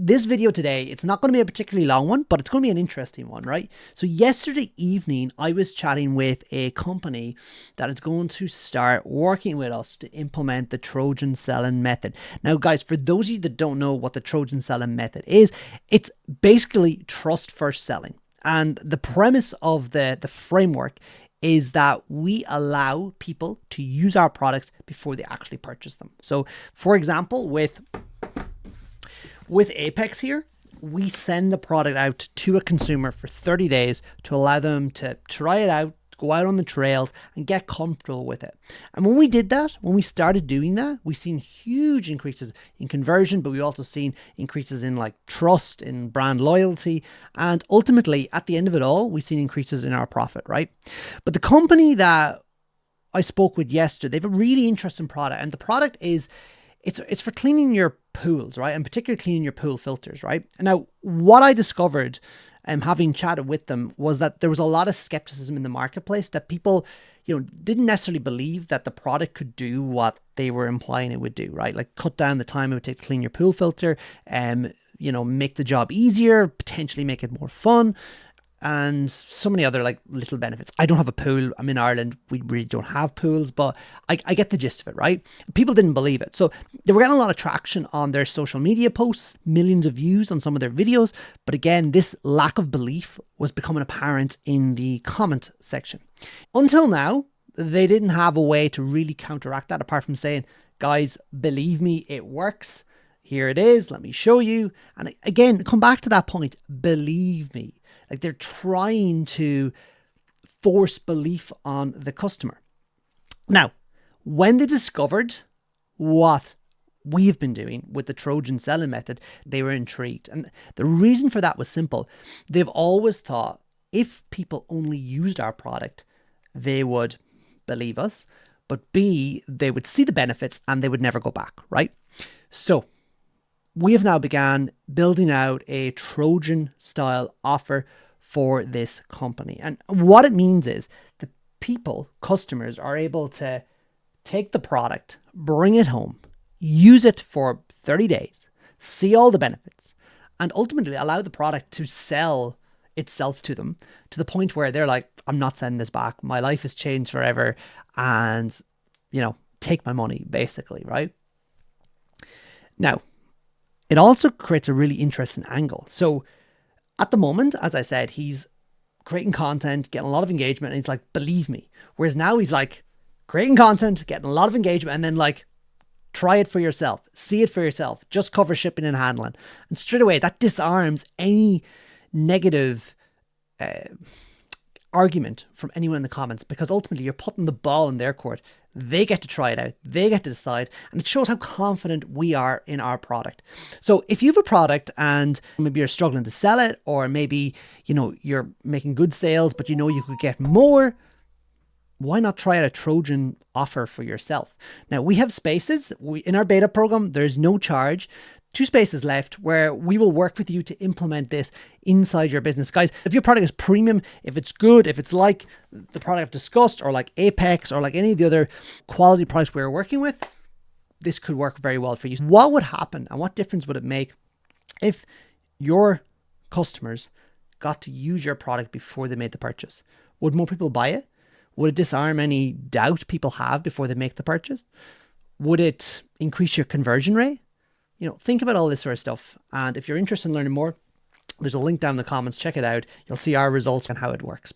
this video today, it's not going to be a particularly long one, but it's going to be an interesting one, right? So yesterday evening, I was chatting with a company that is going to start working with us to implement the Trojan selling method. Now, guys, for those of you that don't know what the Trojan selling method is, it's basically trust first selling. And the premise of the framework is that we allow people to use our products before they actually purchase them. So, for example, with Apex here, we send the product out to a consumer for 30 days to allow them to try it out, go out on the trails and get comfortable with it. And when we did that, when we started doing that, we've seen huge increases in conversion, but we also seen increases in like trust, in brand loyalty. And ultimately, at the end of it all, we've seen increases in our profit, right? But the company that I spoke with yesterday, they have a really interesting product. And the product is, it's for cleaning your pools, right? And particularly cleaning your pool filters, right? Now, what I discovered having chatted with them was that there was a lot of skepticism in the marketplace that people, didn't necessarily believe that the product could do what they were implying it would do, right? Like cut down the time it would take to clean your pool filter, make the job easier, potentially make it more fun, and so many other like little benefits. I don't have a pool. I'm in Ireland. We really don't have pools, but I get the gist of it, right? People didn't believe it. So they were getting a lot of traction on their social media posts, millions of views on some of their videos. But again, this lack of belief was becoming apparent in the comment section. Until now, they didn't have a way to really counteract that apart from saying, guys, believe me, it works. Here it is. Let me show you. And again, come back to that point. Believe me. Like they're trying to force belief on the customer. Now, when they discovered what we've been doing with the Trojan selling method, they were intrigued. And the reason for that was simple. They've always thought if people only used our product, they would believe us, but B, they would see the benefits and they would never go back, right? So we have now began building out a Trojan style offer for this company. And what it means is the customers are able to take the product, bring it home, use it for 30 days, see all the benefits, and ultimately allow the product to sell itself to them to the point where they're like, I'm not sending this back. My life has changed forever. And, take my money basically, right? Now, it also creates a really interesting angle. So at the moment, as I said, he's creating content, getting a lot of engagement, and he's like, believe me. Whereas now he's like creating content, getting a lot of engagement, and then like, try it for yourself, see it for yourself, just cover shipping and handling. And straight away, that disarms any negative argument from anyone in the comments, because ultimately you're putting the ball in their court. They get to try it out. They get to decide. And it shows how confident we are in our product. So if you have a product and maybe you're struggling to sell it, or maybe, you're making good sales, but you could get more, why not try out a Trojan offer for yourself? Now, we have spaces. In our beta program, there's no charge. 2 spaces left where we will work with you to implement this inside your business. Guys, if your product is premium, if it's good, if it's like the product I've discussed, or like Apex, or like any of the other quality products we're working with, this could work very well for you. What would happen and what difference would it make if your customers got to use your product before they made the purchase? Would more people buy it? Would it disarm any doubt people have before they make the purchase? Would it increase your conversion rate? Think about all this sort of stuff. And if you're interested in learning more, there's a link down in the comments. Check it out. You'll see our results and how it works.